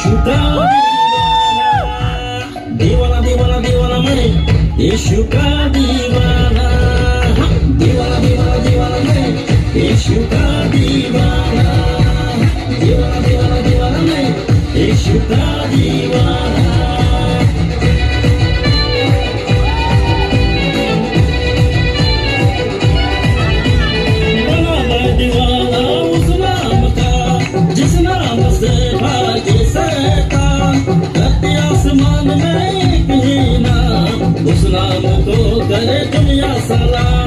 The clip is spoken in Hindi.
यीशु का दीवाना दीवाना दीवाना मैं यीशु का दीवाना दीवाना दीवाना दीवाना मैं यीशु का दीवाना दीवाना दीवाना दीवाना मैं यीशु का दीवाना आसमान में एक ही नाम उस नाम को करे दुनिया सलाम